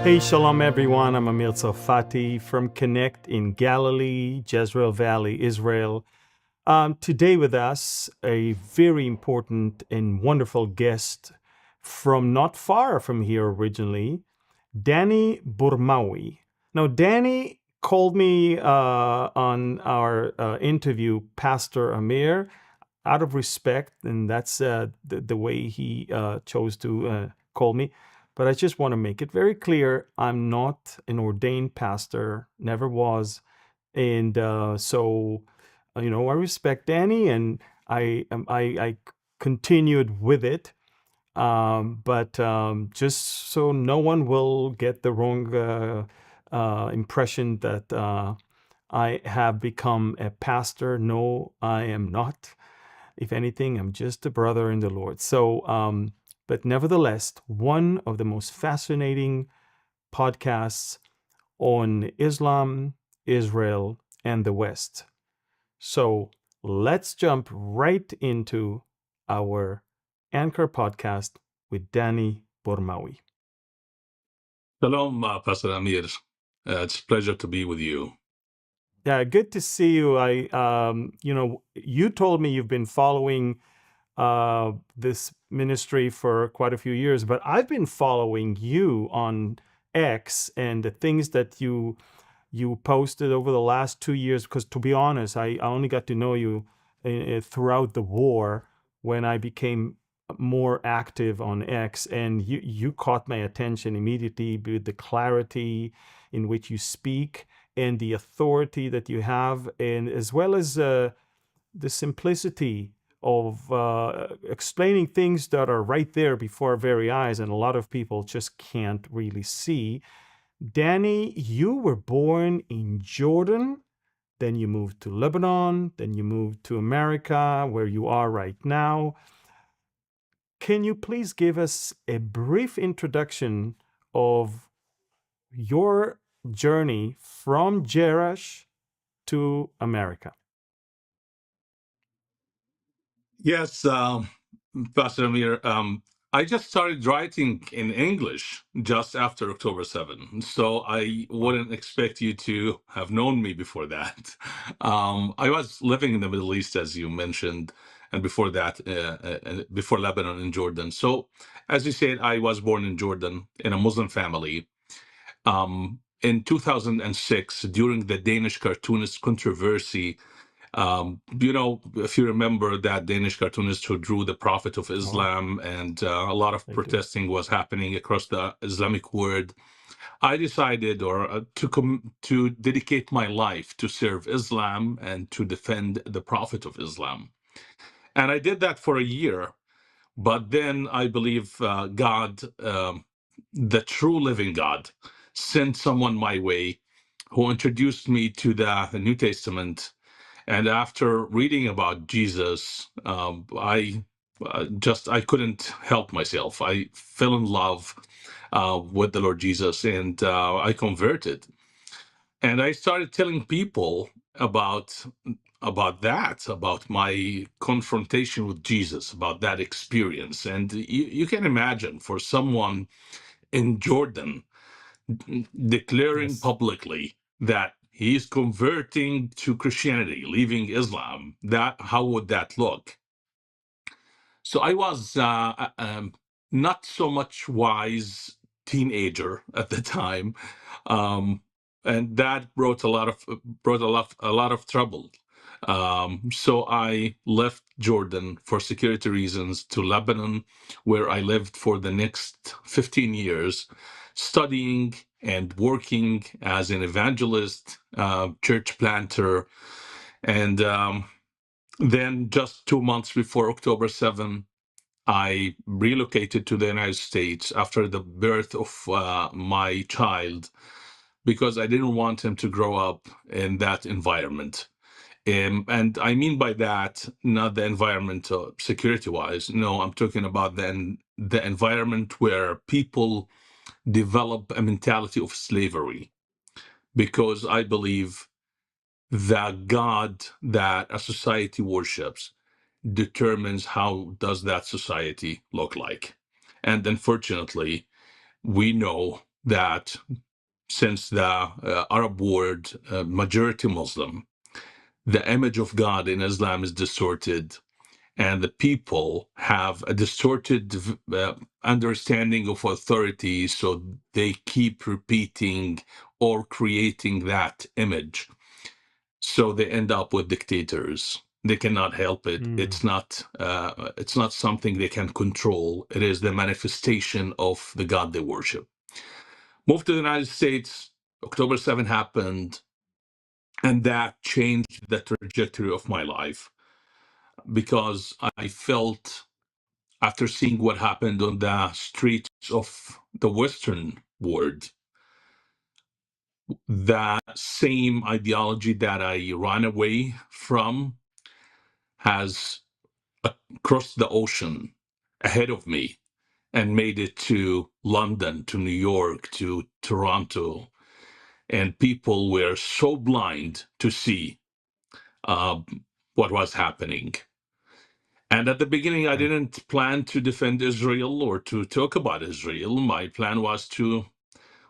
Hey, shalom everyone. I'm Amir Tsarfati from Connect in Galilee, Jezreel Valley, Israel. Today with us, a very important and wonderful guest from not far from here originally, Danny Burmawi. Now, Danny called me on our interview, Pastor Amir, out of respect, and that's the way he chose to call me. But I just want to make it very clear, I'm not an ordained pastor, never was. And so, I respect Danny, and I continued with it. But just so no one will get the wrong impression that I have become a pastor. No, I am not. If anything, I'm just a brother in the Lord. So, but nevertheless, one of the most fascinating podcasts on Islam, Israel, and the West. So let's jump right into our Anchor podcast with Danny Burmawi. Shalom, Pastor Amir. It's a pleasure to be with you. Yeah, good to see you. You told me you've been following this ministry for quite a few years, but I've been following you on X and the things that you posted over the last 2 years. Because to be honest, I only got to know you throughout the war when I became more active on X, and you caught my attention immediately with the clarity in which you speak and the authority that you have, and as well as the simplicity of explaining things that are right there before our very eyes, and a lot of people just can't really see. Danny, you were born in Jordan, then you moved to Lebanon, then you moved to America, where you are right now. Can you please give us a brief introduction of your journey from Jerash to America? Yes, Pastor Amir. I just started writing in English just after October 7, so I wouldn't expect you to have known me before that. I was living in the Middle East, as you mentioned, and before that, before Lebanon and Jordan. So, as you said, I was born in Jordan in a Muslim family. In 2006, during the Danish cartoonist controversy, if you remember that Danish cartoonist who drew the Prophet of Islam, and a lot of protesting was happening across the Islamic world, I decided to dedicate my life to serve Islam and to defend the Prophet of Islam. And I did that for a year. But then I believe God, the true living God, sent someone my way who introduced me to the New Testament. And after reading about Jesus, I couldn't help myself. I fell in love with the Lord Jesus, and I converted. And I started telling people about my confrontation with Jesus, about that experience. And you can imagine, for someone in Jordan declaring publicly that he's converting to Christianity, leaving Islam, that how would that look? So I was not so much wise teenager at the time, and that brought a lot of trouble. So I left Jordan for security reasons to Lebanon, where I lived for the next 15 years, studying and working as an evangelist, church planter, and then just 2 months before October 7, I relocated to the United States after the birth of my child, because I didn't want him to grow up in that environment. And I mean by that, not the environment security-wise. No, I'm talking about the environment where people develop a mentality of slavery, because I believe that God that a society worships determines how does that society look like. And unfortunately, we know that since the Arab world, majority Muslim, the image of God in Islam is distorted, and the people have a distorted understanding of authority, so they keep repeating or creating that image. So they end up with dictators. They cannot help it. It's not something they can control. It is the manifestation of the God they worship. Moved to the United States, October 7 happened, and that changed the trajectory of my life, because I felt, after seeing what happened on the streets of the Western world, that same ideology that I ran away from has crossed the ocean ahead of me and made it to London, to New York, to Toronto. And people were so blind to see what was happening. And at the beginning, I didn't plan to defend Israel or to talk about Israel. My plan was to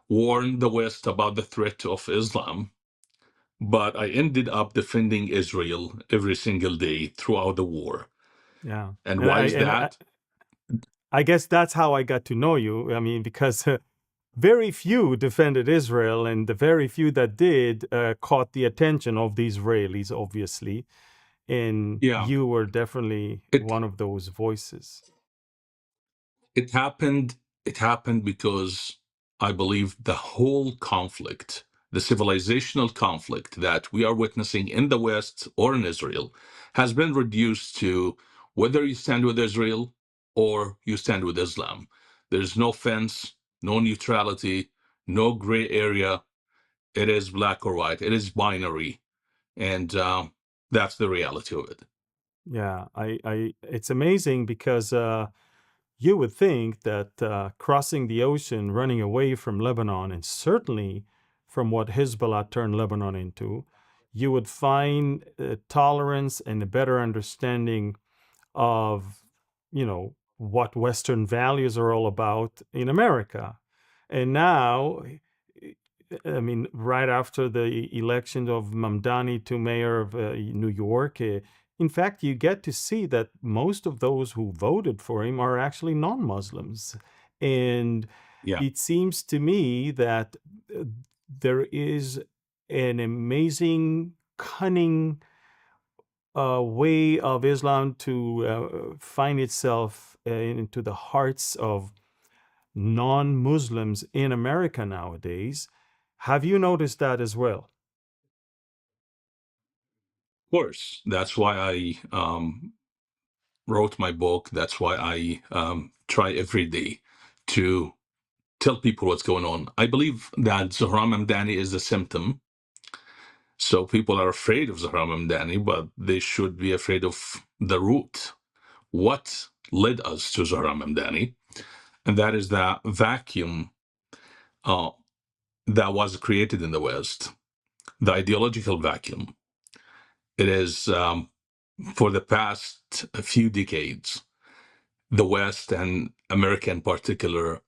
warn the West about the threat of Islam. But I ended up defending Israel every single day throughout the war. Yeah. And And why is that? I guess that's how I got to know you. I mean, because very few defended Israel, and the very few that did caught the attention of the Israelis, obviously. And Yeah, you were definitely it one of those voices. it happened. It happened because I believe the whole conflict, the civilizational conflict that we are witnessing in the West or in Israel, has been reduced to whether you stand with Israel or you stand with Islam. There's no fence, no neutrality, no gray area. It is black or white. It is binary, and that's the reality of it. Yeah, it's amazing because you would think that crossing the ocean, running away from Lebanon, and certainly from what Hezbollah turned Lebanon into, you would find tolerance and a better understanding of, what Western values are all about in America. And now, I mean, right after the election of Mamdani to mayor of New York, in fact, you get to see that most of those who voted for him are actually non-Muslims. And Yeah. it seems to me that there is an amazing, cunning way of Islam to find itself into the hearts of non-Muslims in America nowadays. Have you noticed that as well? Of course, that's why I wrote my book. That's why I try every day to tell people what's going on. I believe that Zohran Mamdani is a symptom. So people are afraid of Zohran Mamdani, but they should be afraid of the root. What led us to Zohran Mamdani? And that is the vacuum uh, that was created in the West, the ideological vacuum. It is for the past few decades, the West and America in particular,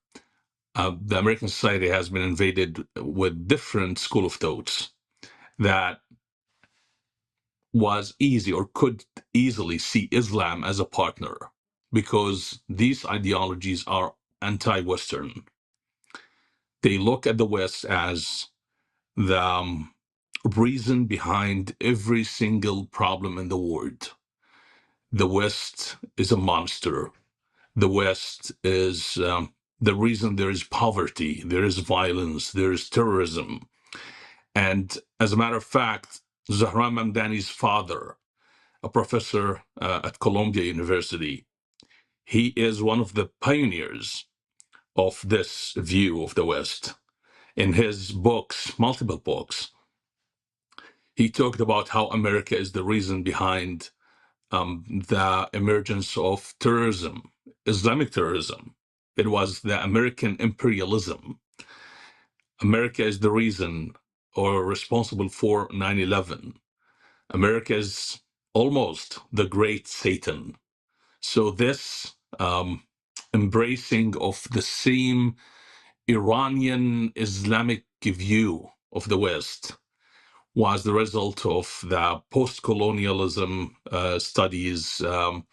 the American society has been invaded with different school of thoughts that was easy or could easily see Islam as a partner, because these ideologies are anti-Western. They look at the West as the reason behind every single problem in the world. The West is a monster. The West is the reason there is poverty, there is violence, there is terrorism. And as a matter of fact, Zahran Mamdani's father, a professor at Columbia University, he is one of the pioneers of this view of the West. In his books, multiple books, he talked about how America is the reason behind the emergence of terrorism, Islamic terrorism. It was the American imperialism. America is the reason or responsible for 9/11. America is almost the great Satan. So this embracing of the same Iranian Islamic view of the West was the result of the post-colonialism studies, the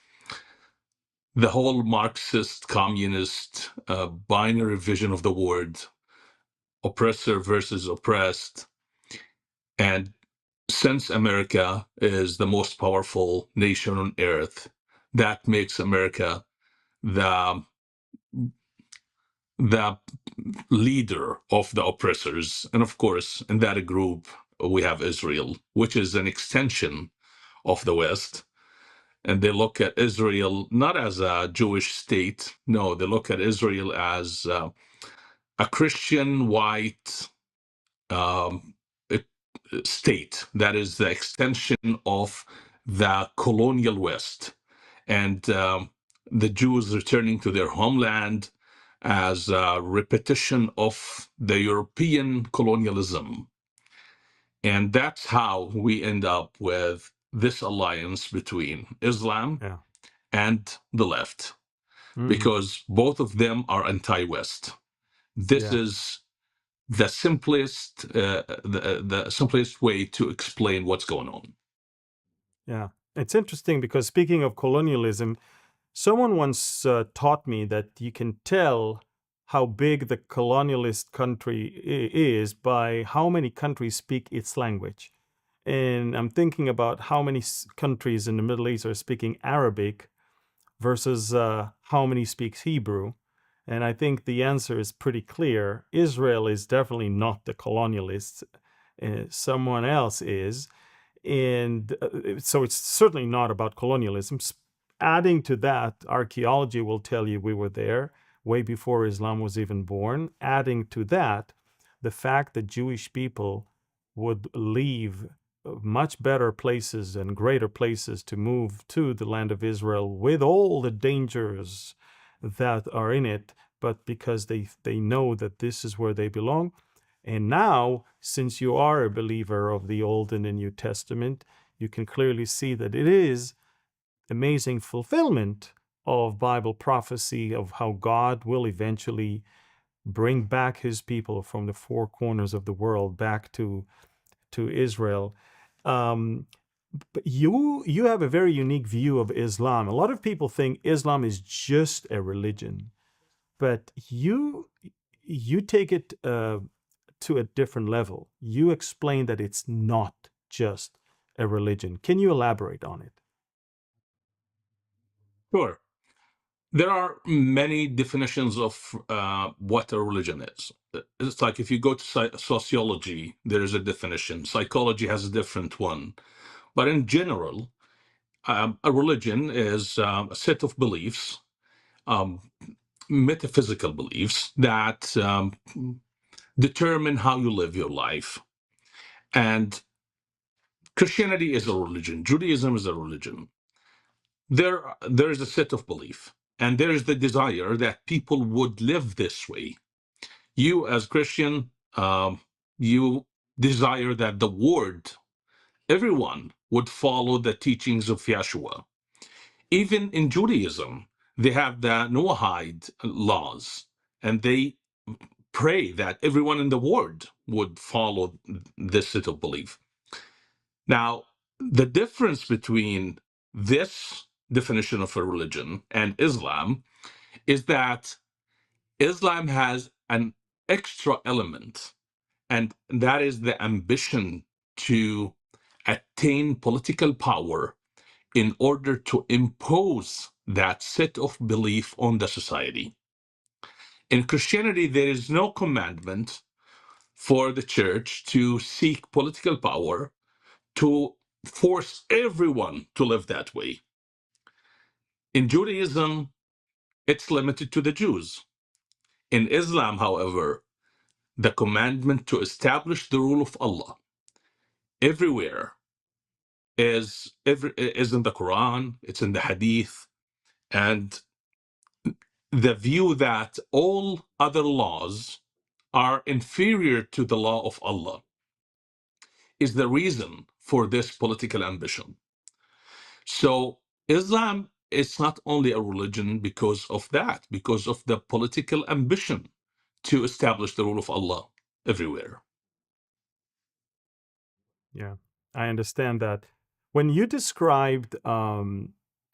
whole Marxist, communist, binary vision of the word, oppressor versus oppressed. And since America is the most powerful nation on earth, that makes America the leader of the oppressors. And of course, in that group, we have Israel, which is an extension of the West. And they look at Israel not as a Jewish state. No, they look at Israel as a Christian white um, state that is the extension of the colonial West. And the Jews returning to their homeland as a repetition of the European colonialism. And that's how we end up with this alliance between Islam and the left, because both of them are anti-West. This is the simplest, the simplest way to explain what's going on. Yeah, it's interesting because speaking of colonialism, someone once taught me that you can tell how big the colonialist country is by how many countries speak its language. And I'm thinking about how many countries in the Middle East are speaking Arabic versus how many speaks Hebrew. And I think the answer is pretty clear. Israel is definitely not the colonialist. Someone else is. And so it's certainly not about colonialism. Adding to that, archaeology will tell you we were there way before Islam was even born. Adding to that, the fact that Jewish people would leave much better places and greater places to move to the land of Israel with all the dangers that are in it, but because they know that this is where they belong. And now, since you are a believer of the Old and the New Testament, you can clearly see that it is amazing fulfillment of Bible prophecy of how God will eventually bring back his people from the four corners of the world back to Israel. But you have a very unique view of Islam. A lot of people think Islam is just a religion, but you take it to a different level. You explain that it's not just a religion. Can you elaborate on it? Sure. There are many definitions of what a religion is. It's like if you go to sociology, there is a definition. Psychology has a different one. But in general, a religion is a set of beliefs, metaphysical beliefs that determine how you live your life. And Christianity is a religion. Judaism is a religion. There is a set of belief, and there is the desire that people would live this way. You, as Christian, you desire that the world, everyone, would follow the teachings of Yeshua. Even in Judaism, they have the Noahide laws, and they pray that everyone in the world would follow this set of belief. Now, the difference between this definition of a religion and Islam is that Islam has an extra element, and that is the ambition to attain political power in order to impose that set of belief on the society. In Christianity, there is no commandment for the church to seek political power to force everyone to live that way. In Judaism, it's limited to the Jews. In Islam, however, the commandment to establish the rule of Allah everywhere is in the Quran, it's in the Hadith, and the view that all other laws are inferior to the law of Allah is the reason for this political ambition. So Islam is not only a religion because of that, because of the political ambition to establish the rule of Allah everywhere. Yeah, I understand that. When you described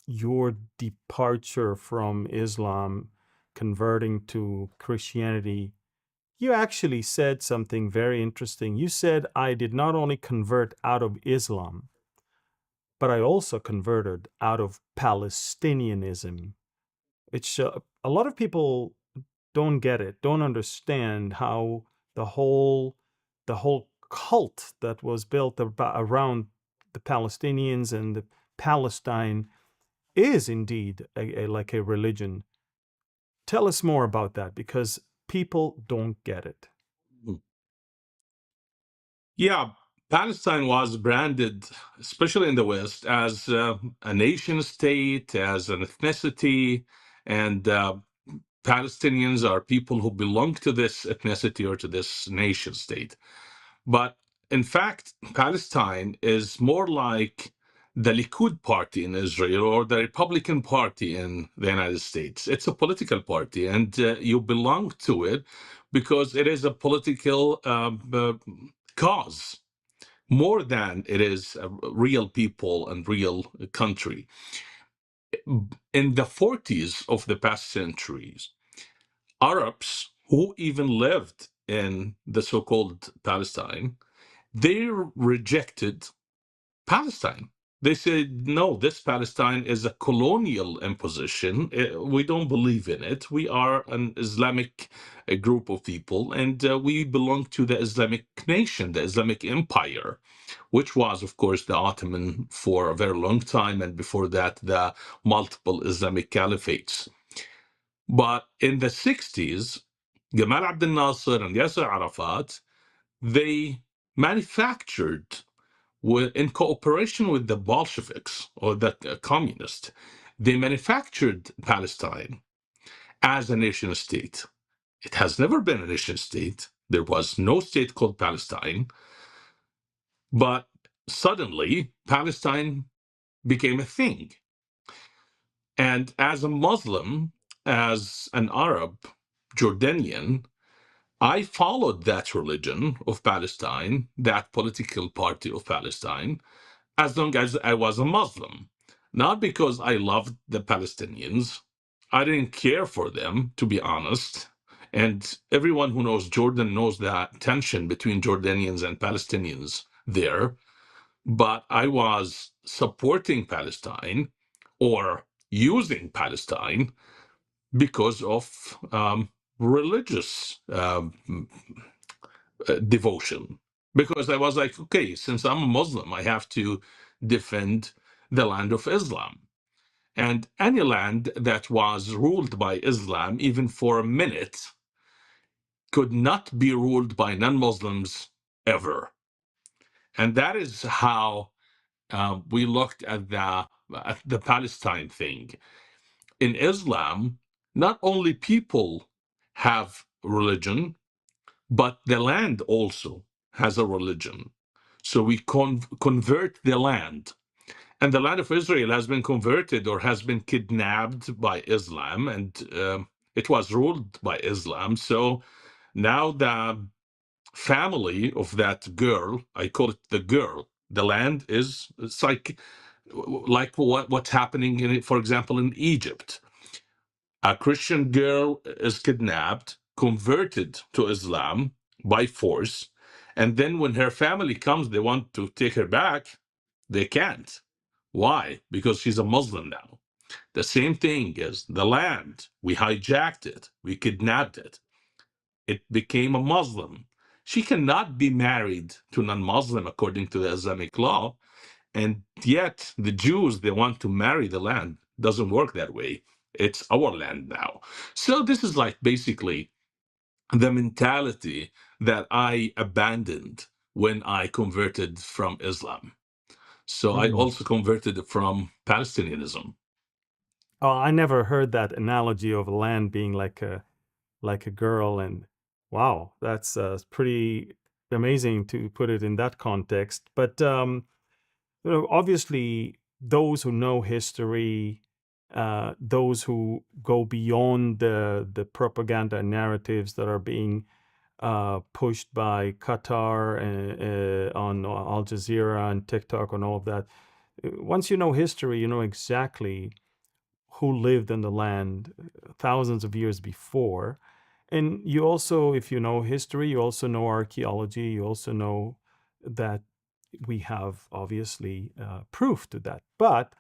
your departure from Islam, converting to Christianity, you actually said something very interesting. You said, I did not only convert out of Islam, but I also converted out of Palestinianism. It's a lot of people don't get it, don't understand how the whole the whole cult that was built around the Palestinians and the Palestine is indeed like a religion. Tell us more about that because people don't get it. Yeah, Palestine was branded, especially in the West, as a nation state, as an ethnicity, and Palestinians are people who belong to this ethnicity or to this nation state. But in fact, Palestine is more like the Likud party in Israel or the Republican Party in the United States. It's a political party, and you belong to it because it is a political cause more than it is real people and real country. In the 40s of the past centuries, Arabs who even lived in the so-called Palestine, they rejected Palestine. They said, no, this Palestine is a colonial imposition. We don't believe in it. We are an Islamic group of people, and we belong to the Islamic nation, the Islamic empire, which was, of course, the Ottoman for a very long time, and before that, the multiple Islamic caliphates. But in the 60s, Gamal Abdel Nasser and Yasser Arafat, they manufactured, in cooperation with the Bolsheviks or the communists, they manufactured Palestine as a nation state. It has never been a nation state. There was no state called Palestine. But suddenly, Palestine became a thing. And as a Muslim, as an Arab, Jordanian, I followed that religion of Palestine, that political party of Palestine, as long as I was a Muslim. Not because I loved the Palestinians. I didn't care for them, to be honest. And everyone who knows Jordan knows that tension between Jordanians and Palestinians there. But I was supporting Palestine or using Palestine because of religious devotion. Because I was like, okay, since I'm a Muslim, I have to defend the land of Islam. And any land that was ruled by Islam, even for a minute, could not be ruled by non Muslims ever. And that is how we looked at the Palestine thing. In Islam, not only people have religion, but the land also has a religion. So we convert the land. And the land of Israel has been converted or has been kidnapped by Islam, and it was ruled by Islam. So now the family of that girl, I call it the girl, the land is, it's like what's happening, for example, in Egypt. A Christian girl is kidnapped, converted to Islam by force, and then when her family comes, they want to take her back, they can't. Why? Because she's a Muslim now. The same thing is the land. We hijacked it, we kidnapped it. It became a Muslim. She cannot be married to a non-Muslim according to the Islamic law, and yet the Jews, they want to marry the land. Doesn't work that way. It's our land now. So this is like basically the mentality that I abandoned when I converted from Islam. So I also converted from Palestinianism. Oh, I never heard that analogy of land being like a girl, and wow, that's pretty amazing to put it in that context. But obviously, those who know history those who go beyond the propaganda narratives that are being pushed by Qatar on Al Jazeera and TikTok and all of that. Once you know history, you know exactly who lived in the land thousands of years before. And you also, if you know history, you also know archaeology, you also know that we have obviously proof to that. But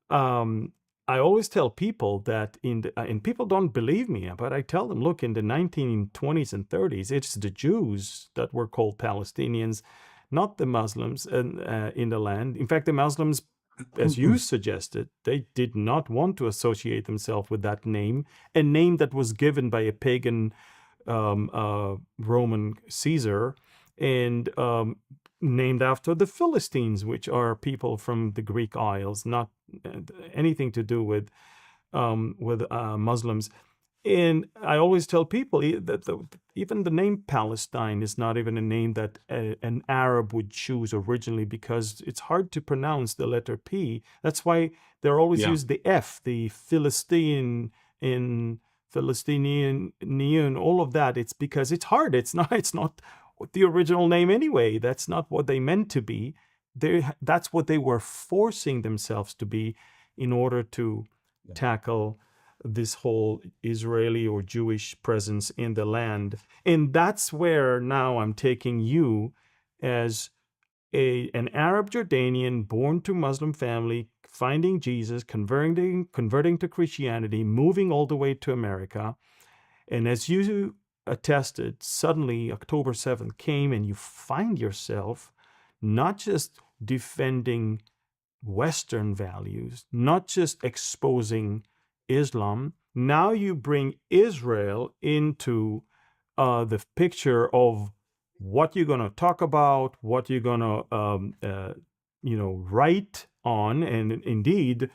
um, I always tell people that and people don't believe me, but I tell them, look, in the 1920s and 30s, it's the Jews that were called Palestinians, not the Muslims in the land. In fact, the Muslims, as you suggested, they did not want to associate themselves with that name, a name that was given by a pagan Roman Caesar, and named after the Philistines, which are people from the Greek Isles, not anything to do with Muslims. And I always tell people that even the name Palestine is not even a name that an Arab would choose originally, because it's hard to pronounce the letter P. That's why they're always Yeah. use the F, the Philistine in Philistinian, all of that. It's because it's hard. It's not the original name anyway. That's not what they meant to be. That's what they were forcing themselves to be in order to tackle this whole Israeli or Jewish presence in the land. And that's where now I'm taking you as an Arab Jordanian born to Muslim family, finding Jesus, converting to Christianity, moving all the way to America. And as you attested, suddenly October 7th came and you find yourself not just defending Western values, not just exposing Islam. Now you bring Israel into the picture of what you're going to talk about, what you're going to, write on. And indeed,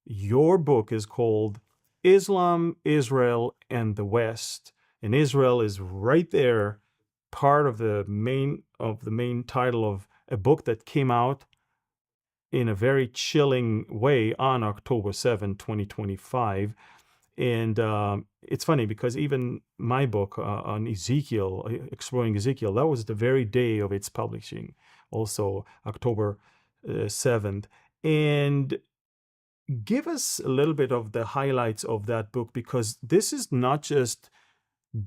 your book is called Islam, Israel, and the West. And Israel is right there, part of the main title of a book that came out in a very chilling way on October 7, 2025. And it's funny because even my book on Ezekiel, exploring Ezekiel, that was the very day of its publishing, also October 7th. And give us a little bit of the highlights of that book, because this is not just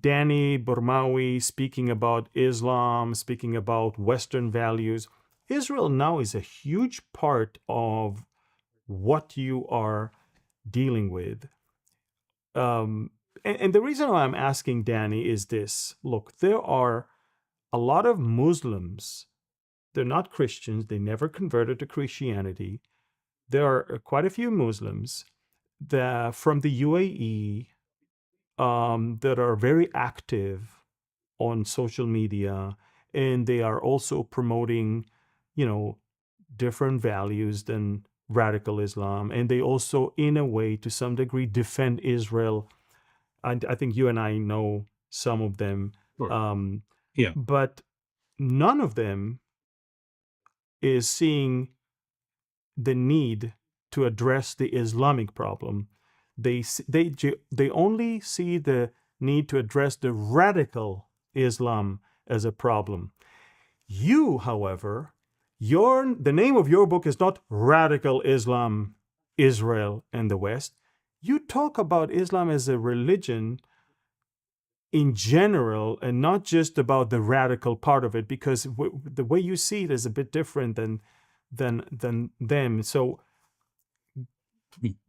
Danny Burmawi speaking about Islam, speaking about Western values. Israel now is a huge part of what you are dealing with. And the reason why I'm asking Danny is this. Look, there are a lot of Muslims. They're not Christians. They never converted to Christianity. There are quite a few Muslims that from the UAE that are very active on social media, and they are also promoting, different values than radical Islam, and they also, in a way, to some degree, defend Israel. And I think you and I know some of them, Sure. Yeah. but none of them is seeing the need to address the Islamic problem. They only see the need to address the radical Islam as a problem. You, however, the name of your book is not Radical Islam, Israel, and the West. You talk about Islam as a religion in general, and not just about the radical part of it, because the way you see it is a bit different than them. So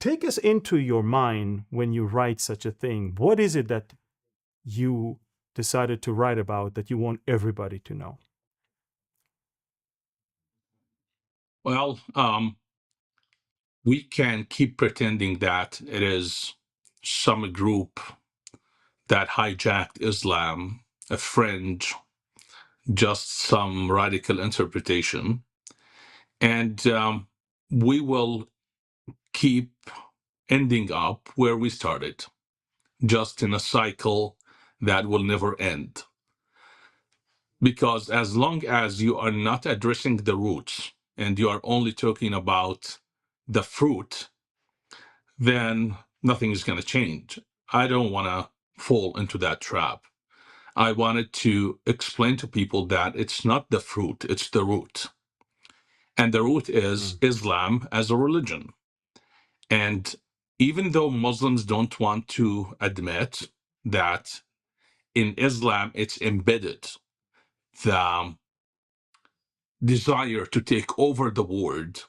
take us into your mind when you write such a thing. What is it that you decided to write about that you want everybody to know? Well, we can keep pretending that it is some group that hijacked Islam, a fringe, just some radical interpretation. And we will keep ending up where we started, just in a cycle that will never end. Because as long as you are not addressing the roots and you are only talking about the fruit, then nothing is going to change. I don't want to fall into that trap. I wanted to explain to people that it's not the fruit, it's the root. And the root is Islam as a religion. And even though Muslims don't want to admit that in Islam it's embedded the desire to take over the world,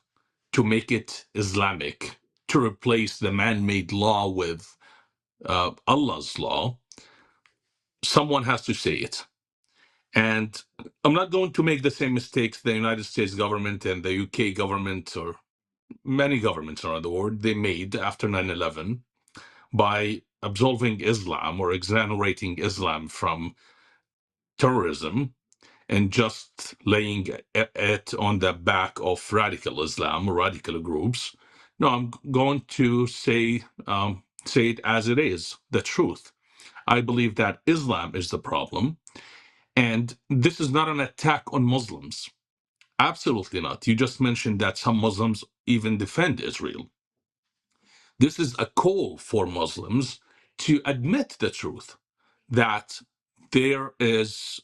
to make it Islamic, to replace the man-made law with Allah's law, someone has to say it. And I'm not going to make the same mistakes the United States government and the UK government or many governments around the world they made after 9/11 by absolving Islam or exonerating Islam from terrorism and just laying it on the back of radical Islam or radical groups. No, I'm going to say it as it is, the truth. I believe that Islam is the problem, and this is not an attack on Muslims. Absolutely not. You just mentioned that some Muslims even defend Israel. This is a call for Muslims to admit the truth that there is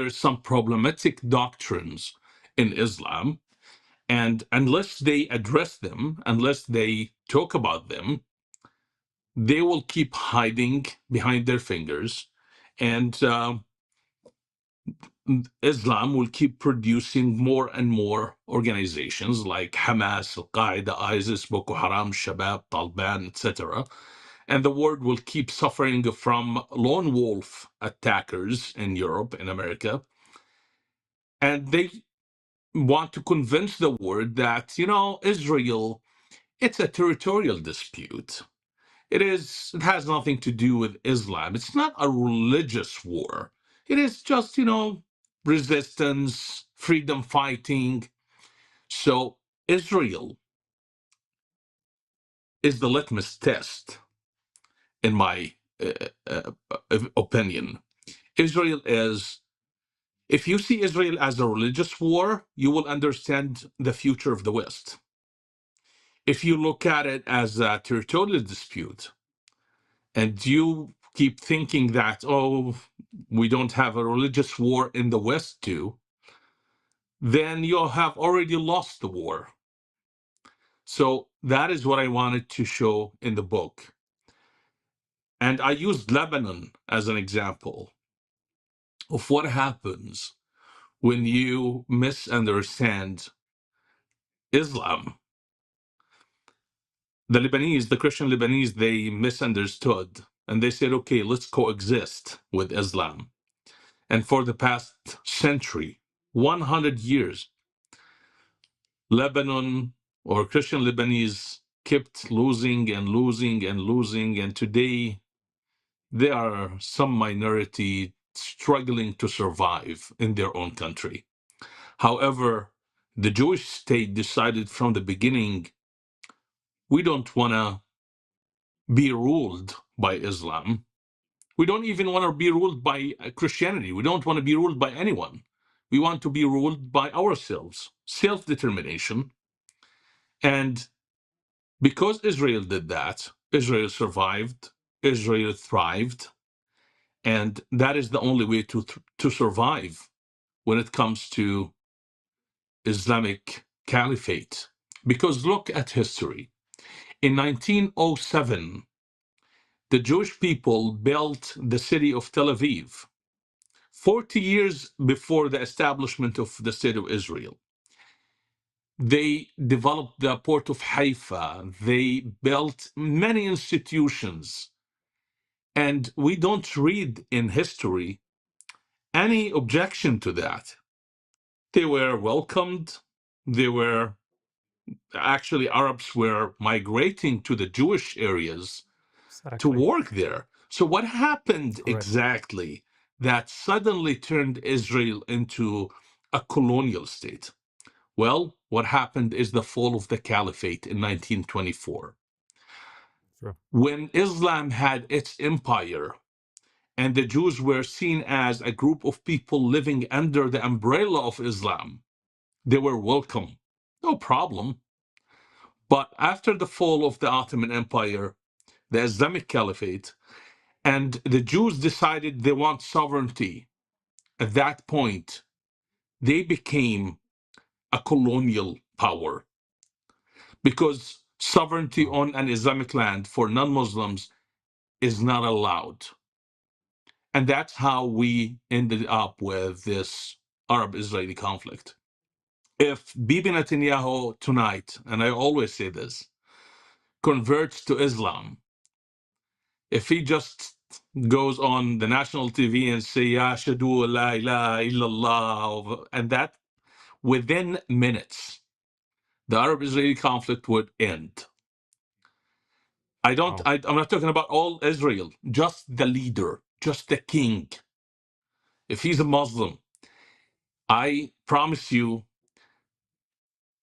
some problematic doctrines in Islam, and unless they address them, unless they talk about them, they will keep hiding behind their fingers, and Islam will keep producing more and more organizations like Hamas, Al-Qaeda, ISIS, Boko Haram, Shabab, Taliban, etc. And the world will keep suffering from lone wolf attackers in Europe and America. And they want to convince the world that, Israel, it's a territorial dispute. It has nothing to do with Islam. It's not a religious war. It is just, resistance, freedom fighting. So Israel is the litmus test, in my opinion. Israel is, if you see Israel as a religious war, you will understand the future of the West. If you look at it as a territorial dispute, and you keep thinking that, oh, we don't have a religious war in the West too, then you have already lost the war. So that is what I wanted to show in the book. And I used Lebanon as an example of what happens when you misunderstand Islam. The Christian Lebanese, they misunderstood, and they said, okay, let's coexist with Islam. And for the past century, 100 years, Lebanon or Christian Lebanese kept losing and losing and losing, and today there are some minority struggling to survive in their own country. However, the Jewish state decided from the beginning, we don't want to be ruled by Islam. We don't even want to be ruled by Christianity. We don't want to be ruled by anyone. We want to be ruled by ourselves, self-determination. And because Israel did that, Israel survived, Israel thrived, and that is the only way to survive when it comes to Islamic caliphate. Because look at history. In 1907, the Jewish people built the city of Tel Aviv, 40 years before the establishment of the state of Israel. They developed the port of Haifa. They built many institutions. And we don't read in history any objection to that. They were welcomed. Arabs were migrating to the Jewish areas to work there. So what happened exactly that suddenly turned Israel into a colonial state? Well, what happened is the fall of the caliphate in 1924. Sure. When Islam had its empire and the Jews were seen as a group of people living under the umbrella of Islam, they were welcome. No problem. But after the fall of the Ottoman Empire, the Islamic Caliphate, and the Jews decided they want sovereignty, at that point, they became a colonial power because sovereignty Wow. on an Islamic land for non Muslims is not allowed. And that's how we ended up with this Arab Israeli conflict. If Bibi Netanyahu tonight, and I always say this, converts to Islam, if he just goes on the national TV and say, Ya Shadu la ilaha illallah, and that within minutes, the Arab Israeli conflict would end. Wow. I'm not talking about all Israel, just the leader, just the king. If he's a Muslim, I promise you,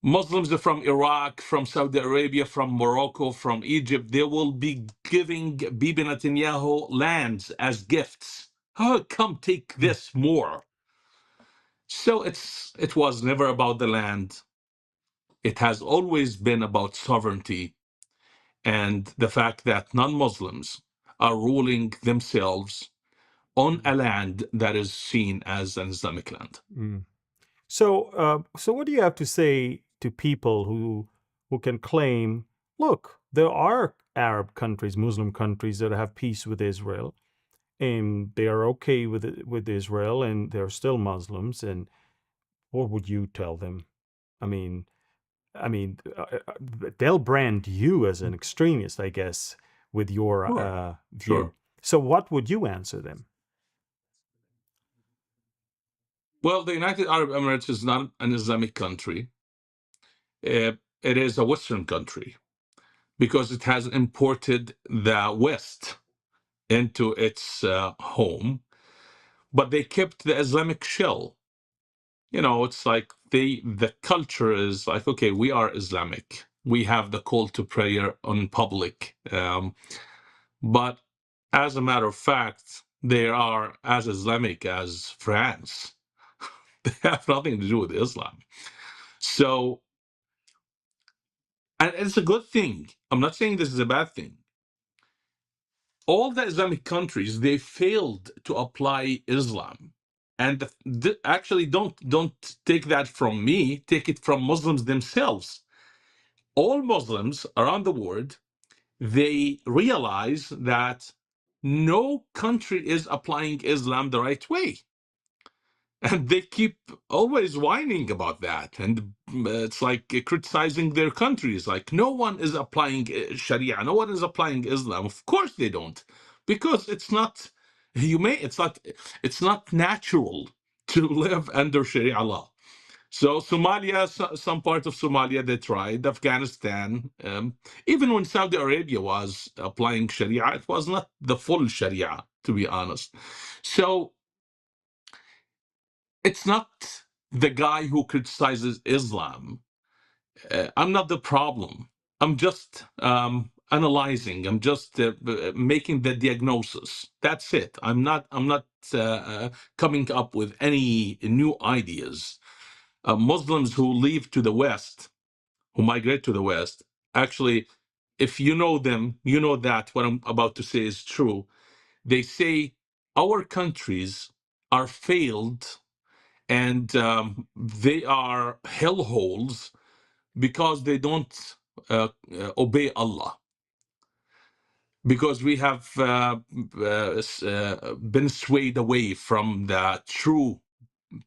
Muslims from Iraq, from Saudi Arabia, from Morocco, from Egypt, they will be giving Bibi Netanyahu lands as gifts. Oh, come take Mm. this more. So it was never about the land. It has always been about sovereignty and the fact that non-Muslims are ruling themselves on a land that is seen as an Islamic land. Mm. So what do you have to say to people who can claim, look, there are Arab countries, Muslim countries that have peace with Israel, and they are okay with Israel, and they're still Muslims. And what would you tell them? I mean, they'll brand you as an extremist, I guess, with your Sure, view. sure. So what would you answer them? Well, the United Arab Emirates is not an Islamic country. It is a Western country because it has imported the West into its home, but they kept the Islamic shell. You know, it's like the culture is like, okay, we are Islamic. We have the call to prayer on public. But as a matter of fact, they are as Islamic as France. They have nothing to do with Islam. So, and it's a good thing. I'm not saying this is a bad thing. All the Islamic countries, they failed to apply Islam. And actually, don't take that from me. Take it from Muslims themselves. All Muslims around the world, they realize that no country is applying Islam the right way. And they keep always whining about that. And it's like criticizing their countries. Like, no one is applying Sharia, no one is applying Islam. Of course they don't, because it's not humane, it's not natural to live under Sharia law. So Somalia, some part of Somalia, they tried. Afghanistan, even when Saudi Arabia was applying Sharia, it was not the full Sharia, to be honest. So it's not the guy who criticizes Islam. I'm not the problem. I'm just analyzing. I'm just making the diagnosis. That's it. I'm not. Coming up with any new ideas. Muslims who leave to the West, who migrate to the West, actually, if you know them, you know that what I'm about to say is true. They say our countries are failed and they are hellholes because they don't obey Allah. Because we have been swayed away from the true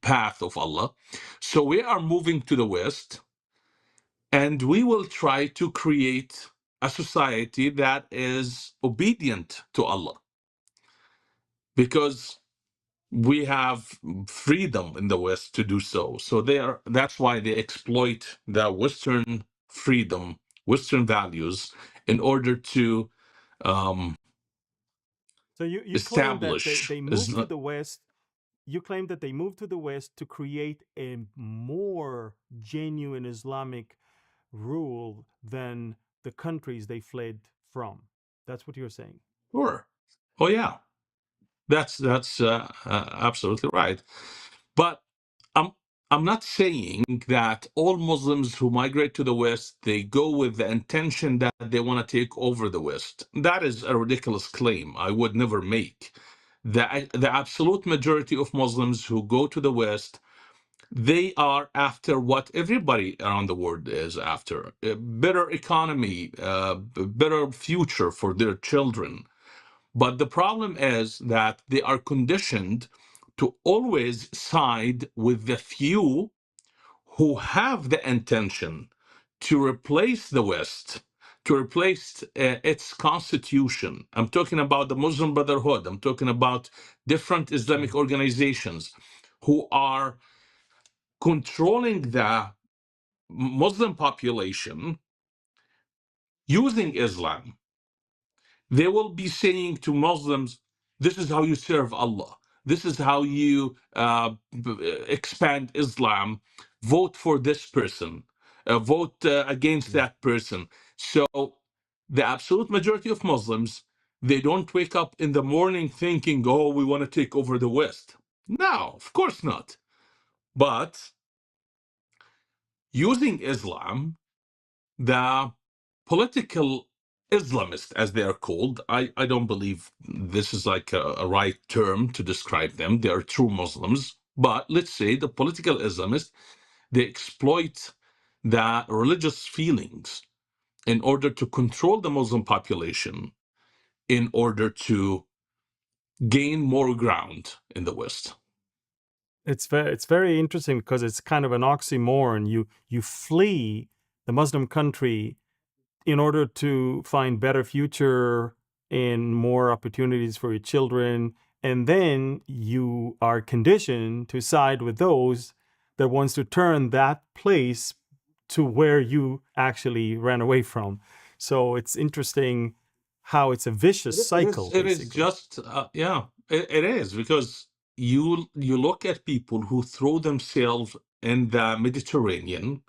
path of Allah. So we are moving to the West, and we will try to create a society that is obedient to Allah. Because we have freedom in the West to do so. So that's why they exploit the Western freedom, Western values, in order to um, So you claim that establish. they moved to the West. You claim that they moved to the West to create a more genuine Islamic rule than the countries they fled from. That's what you're saying. Sure. Oh yeah, that's absolutely right. But I'm I'm not saying that all Muslims who migrate to the West, they go with the intention that they want to take over the West. That is a ridiculous claim I would never make. The absolute majority of Muslims who go to the West, they are after what everybody around the world is after: a better economy, better future for their children. But the problem is that they are conditioned to always side with the few who have the intention to replace the West, to replace its constitution. I'm talking about the Muslim Brotherhood. I'm talking about different Islamic organizations who are controlling the Muslim population using Islam. They will be saying to Muslims, this is how you serve Allah. This is how you expand Islam. Vote for this person. Vote against that person. So the absolute majority of Muslims, they don't wake up in the morning thinking, oh, we want to take over the West. No, of course not. But using Islam, the political Islamists, as they are called, I don't believe this is like a right term to describe them. They are true Muslims. But let's say the political Islamists, they exploit the religious feelings in order to control the Muslim population, in order to gain more ground in the West. It's very interesting because it's kind of an oxymoron. You flee the Muslim country in order to find better future and more opportunities for your children, and then you are conditioned to side with those that wants to turn that place to where you actually ran away from. So it's interesting how it's a vicious cycle, It is basically. just, yeah, it is, because you look at people who throw themselves in the Mediterranean,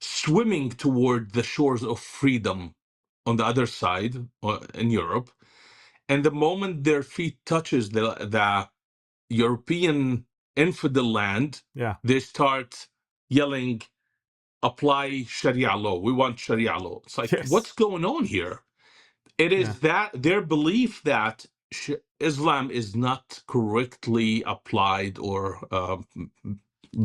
swimming toward the shores of freedom on the other side, in Europe, and the moment their feet touches the European infidel land, Yeah. they start yelling, apply Sharia law. We want Sharia law. It's like, Yes. what's going on here? It Yeah. is that their belief that Islam is not correctly applied or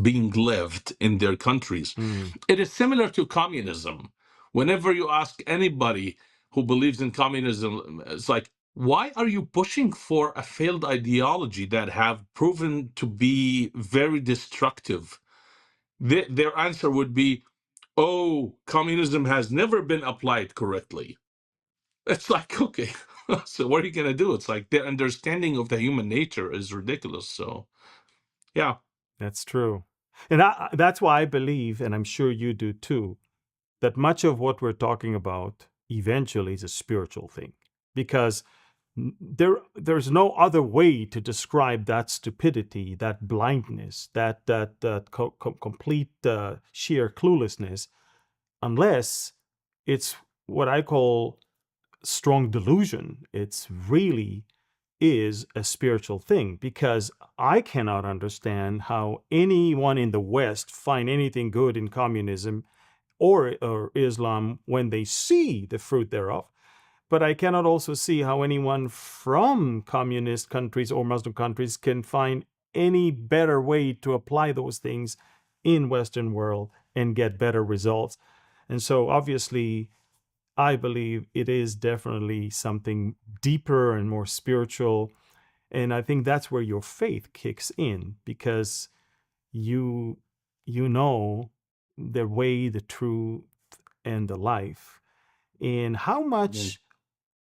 being lived in their countries. Mm. It is similar to communism. Whenever you ask anybody who believes in communism, it's like, why are you pushing for a failed ideology that have proven to be very destructive? Their answer would be, oh, communism has never been applied correctly. It's like, okay, so what are you going to do? It's like their understanding of the human nature is ridiculous. So, yeah. That's true. And that's why I believe, and I'm sure you do too, that much of what we're talking about eventually is a spiritual thing. Because there's no other way to describe that stupidity, that blindness, that complete sheer cluelessness, unless it's what I call strong delusion. It's really is a spiritual thing, because I cannot understand how anyone in the West find anything good in communism or Islam when they see the fruit thereof. But I cannot also see how anyone from communist countries or Muslim countries can find any better way to apply those things in Western world and get better results. And so obviously I believe it is definitely something deeper and more spiritual. And I think that's where your faith kicks in, because you you know the way, the truth, and the life. And how much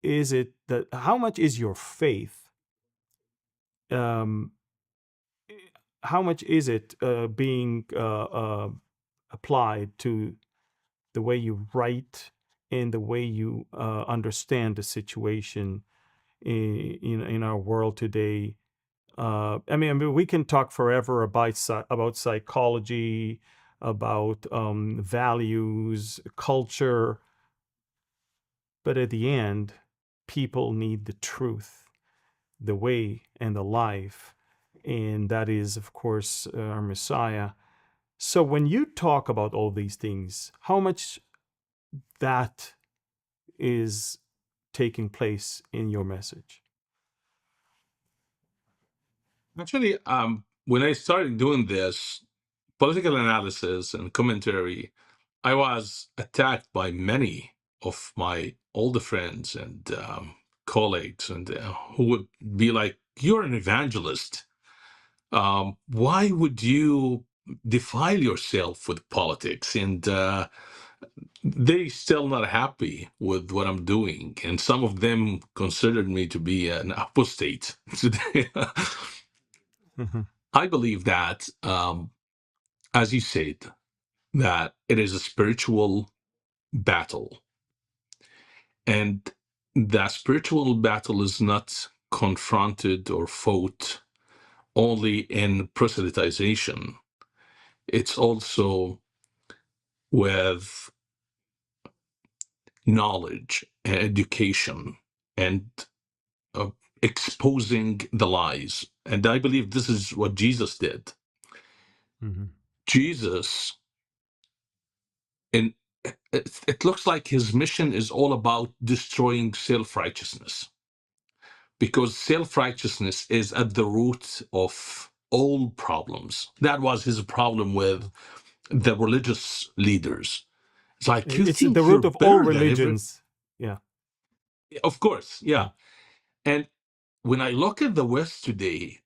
is your faith, um how much is it being applied to the way you write and the way you understand the situation in our world today? I mean, we can talk forever about psychology, about values, culture, but at the end, people need the truth, the way, and the life, and that is, of course, our Messiah. So when you talk about all these things, how much that is taking place in your message? Actually, when I started doing this political analysis and commentary, I was attacked by many of my older friends and colleagues, and who would be like, "You're an evangelist. Why would you defile yourself with politics?" And they still not happy with what I'm doing, and some of them considered me to be an apostate today. Mm-hmm. I believe that, as you said, that it is a spiritual battle, and that spiritual battle is not confronted or fought only in proselytization. It's also with knowledge and education and uh, exposing the lies. And I believe this is what Jesus did. Mm-hmm. Jesus, in it looks like his mission is all about destroying self-righteousness, because self-righteousness is at the root of all problems. That was his problem with the religious leaders. It's like, you It's the think you're root of all better than every... religions. Yeah. Of course, Yeah. yeah. And when I look at the West today,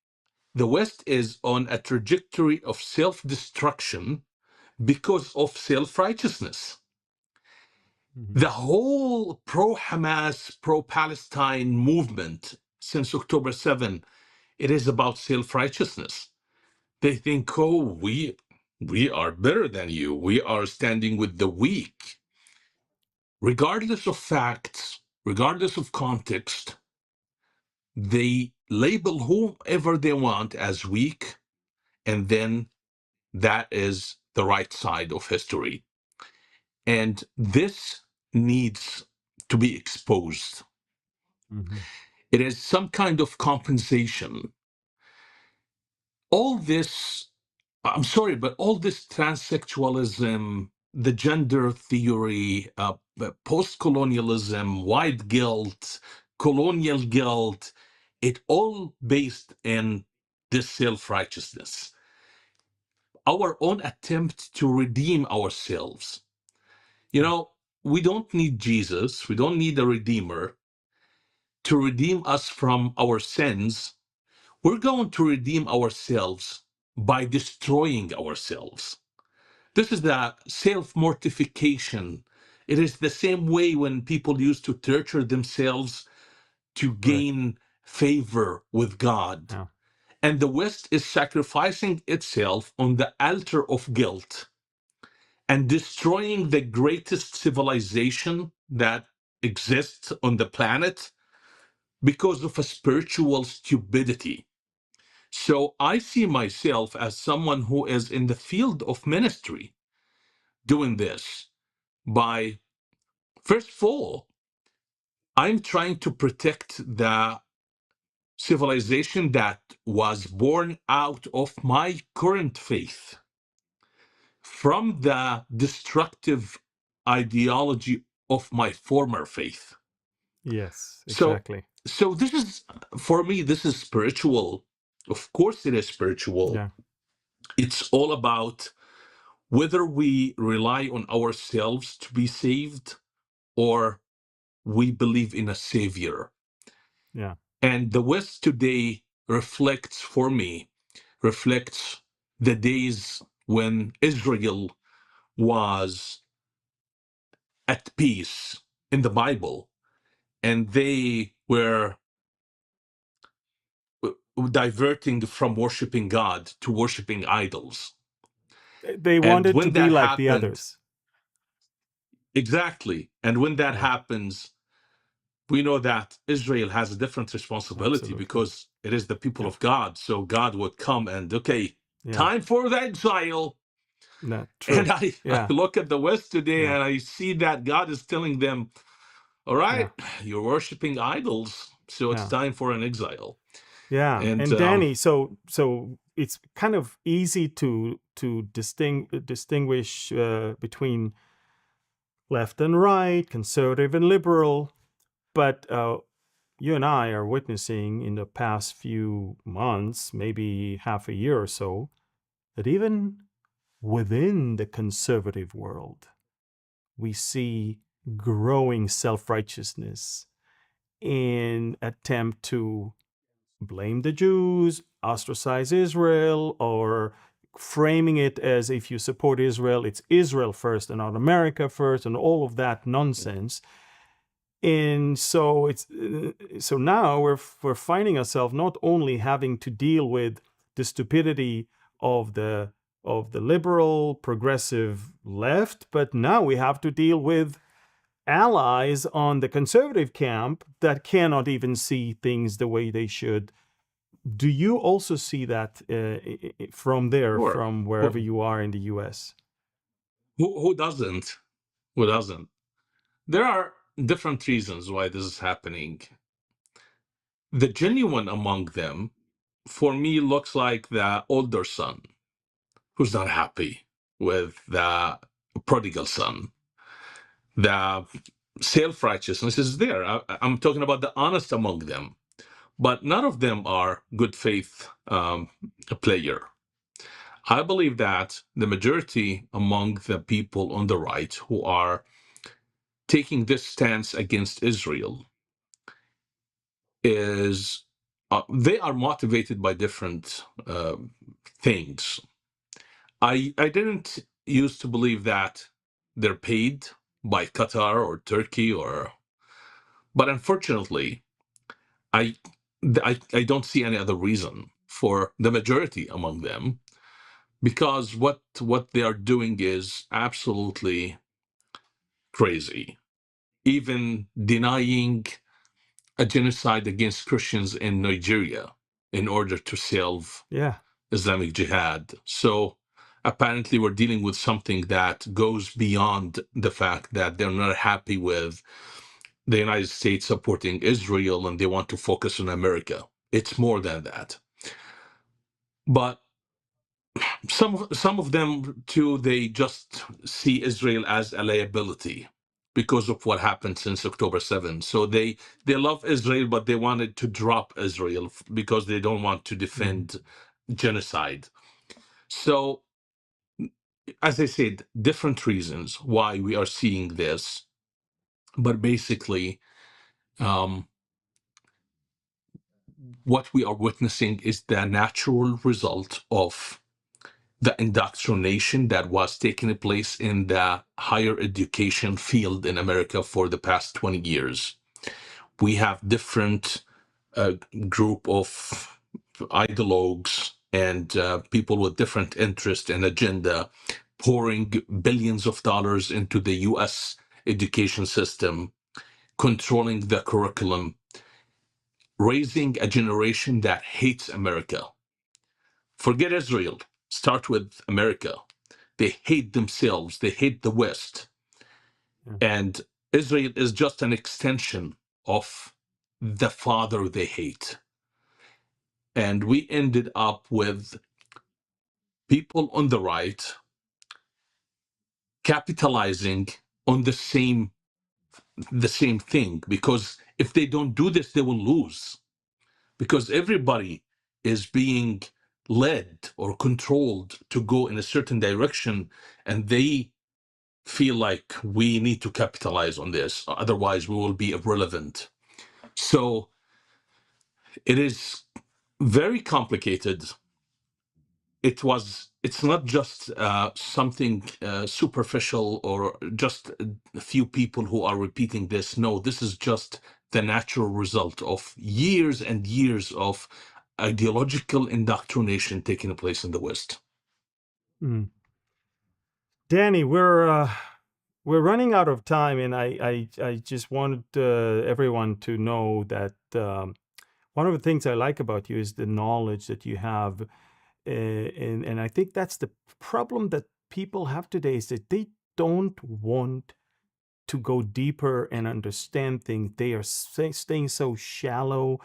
the West is on a trajectory of self-destruction because of self-righteousness. Mm-hmm. The whole pro-Hamas, pro-Palestine movement since October 7, it is about self-righteousness. They think, oh, we are better than you. We are standing with the weak. Regardless of facts, regardless of context, they label whomever they want as weak, and then that is the right side of history. And this needs to be exposed. Mm-hmm. It is some kind of compensation. All this, I'm sorry, but all this transsexualism, the gender theory, post-colonialism, white guilt, colonial guilt, it all based in this self-righteousness. Our own attempt to redeem ourselves. You know, we don't need Jesus. We don't need a redeemer to redeem us from our sins. We're going to redeem ourselves by destroying ourselves. This is the self-mortification. It is the same way when people used to torture themselves to Right. gain favor with God. Yeah. And the West is sacrificing itself on the altar of guilt and destroying the greatest civilization that exists on the planet because of a spiritual stupidity. So I see myself as someone who is in the field of ministry doing this by, first of all, I'm trying to protect the civilization that was born out of my current faith from the destructive ideology of my former faith. Yes, So, exactly. so this is, for me, this is spiritual. Of course, it is spiritual. Yeah. It's all about whether we rely on ourselves to be saved or we believe in a savior. Yeah. And the West today reflects, for me, reflects the days when Israel was at peace in the Bible, and they were diverting from worshiping God to worshiping idols. They And wanted to when be that like the happened, others. exactly, and when that Yeah. happens, we know that Israel has a different responsibility Absolutely. because it is the people Yeah. of God. So God would come and, okay, Yeah. time for the exile. Not And true. I Yeah. look at the West today Yeah. and I see that God is telling them, all Yeah. right, you're worshiping idols, so it's Yeah. time for an exile. Yeah. And And Danny, so it's kind of easy to distinguish between left and right, conservative and liberal, but you and I are witnessing in the past few months, maybe half a year or so, that even within the conservative world, we see growing self-righteousness in attempt to blame the Jews, ostracize Israel, or framing it as if you support Israel, it's Israel first and not America first, and all of that nonsense. And so so now we're finding ourselves not only having to deal with the stupidity of the liberal progressive left, but now we have to deal with allies on the conservative camp that cannot even see things the way they should. Do you also see that from there, Sure. from wherever you are in the US? Who doesn't? Who doesn't? There are different reasons why this is happening. The genuine among them, for me, looks like the older son who's not happy with the prodigal son. The self-righteousness is there. I'm talking about the honest among them, but none of them are good faith player. I believe that the majority among the people on the right who are taking this stance against Israel is they are motivated by different things. I didn't used to believe that they're paid by Qatar or Turkey but unfortunately, I don't see any other reason for the majority among them, because what they are doing is absolutely crazy. Even denying a genocide against Christians in Nigeria in order to salve Islamic Jihad. So apparently we're dealing with something that goes beyond the fact that they're not happy with the United States supporting Israel and they want to focus on America. It's more than that. But some of them too, they just see Israel as a liability because of what happened since October 7th. So they love Israel, but they wanted to drop Israel because they don't want to defend genocide. So, as I said, different reasons why we are seeing this, but basically, what we are witnessing is the natural result of the indoctrination that was taking place in the higher education field in America for the past 20 years. We have different group of ideologues and people with different interest and agenda pouring billions of dollars into the US education system, controlling the curriculum, raising a generation that hates America. Forget Israel. Start with America. They hate themselves. They hate the West. And Israel is just an extension of the father they hate. And we ended up with people on the right capitalizing on the same thing, because if they don't do this, they will lose, because everybody is being led or controlled to go in a certain direction, and they feel like we need to capitalize on this, otherwise we will be irrelevant. So it is very complicated. It's not just something superficial or just a few people who are repeating this. No, this is just the natural result of years and years of ideological indoctrination taking place in the West. Danny, we're running out of time, and I just wanted everyone to know that one of the things I like about you is the knowledge that you have, and I think that's the problem that people have today, is that they don't want to go deeper and understand things. They are staying so shallow,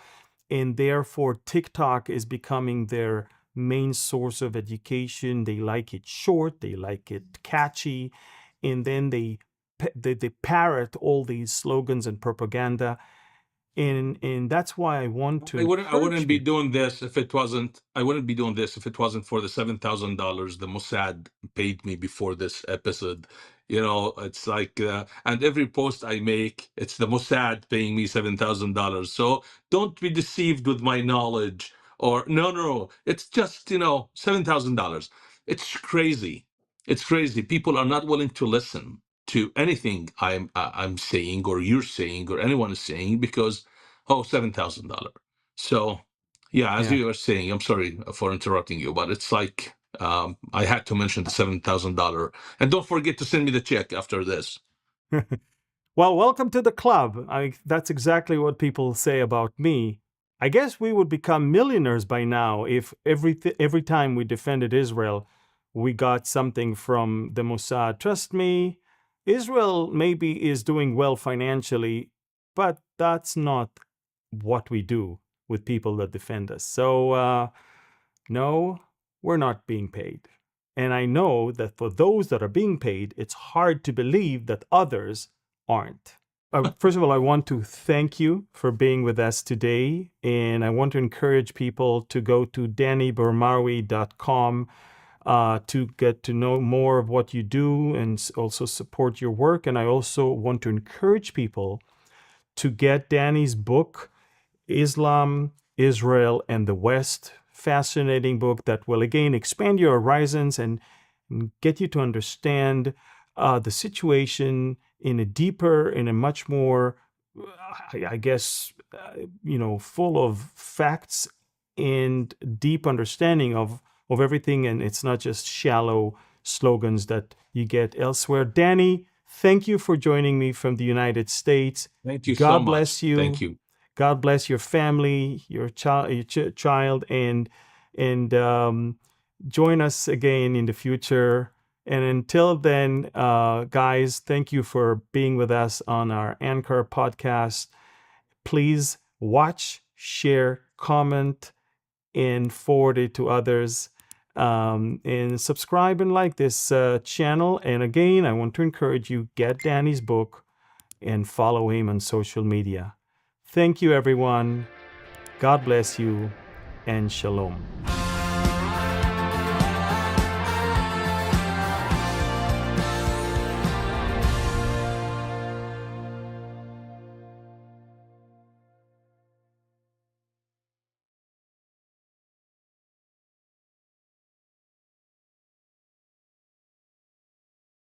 and therefore TikTok is becoming their main source of education. They like it short, they like it catchy, and then they parrot all these slogans and propaganda. And that's why I want to I wouldn't be encourage doing this if it wasn't. I wouldn't be doing this if it wasn't for the $7,000 the Mossad paid me before this episode. You know, it's like, and every post I make, it's the Mossad paying me $7,000. So don't be deceived with my knowledge. Or no, it's just $7,000. It's crazy. It's crazy. People are not willing to listen to anything I'm saying or you're saying or anyone is saying because $7,000. So, yeah, as Yeah. you were saying, I'm sorry for interrupting you, but it's like I had to mention the $7,000, and don't forget to send me the check after this. Well, welcome to the club. That's exactly what people say about me. I guess we would become millionaires by now if every time we defended Israel, we got something from the Mossad. Trust me, Israel maybe is doing well financially, but that's not what we do with people that defend us. So, no, we're not being paid. And I know that for those that are being paid, it's hard to believe that others aren't. First of all, I want to thank you for being with us today. And I want to encourage people to go to dannyburmawi.com to get to know more of what you do and also support your work. And I also want to encourage people to get Danny's book, Islam, Israel, and the West. Fascinating book that will again expand your horizons and get you to understand the situation in a deeper, in a much more, I guess, full of facts and deep understanding of everything. And it's not just shallow slogans that you get elsewhere. Danny, thank you for joining me from the United States. Thank you God so bless much. you. Thank you. God bless your family, your child, and join us again in the future. And until then, guys, thank you for being with us on our Anchor podcast. Please watch, share, comment, and forward it to others. And subscribe and like this channel. And again, I want to encourage you, get Danny's book and follow him on social media. Thank you, everyone. God bless you, and shalom.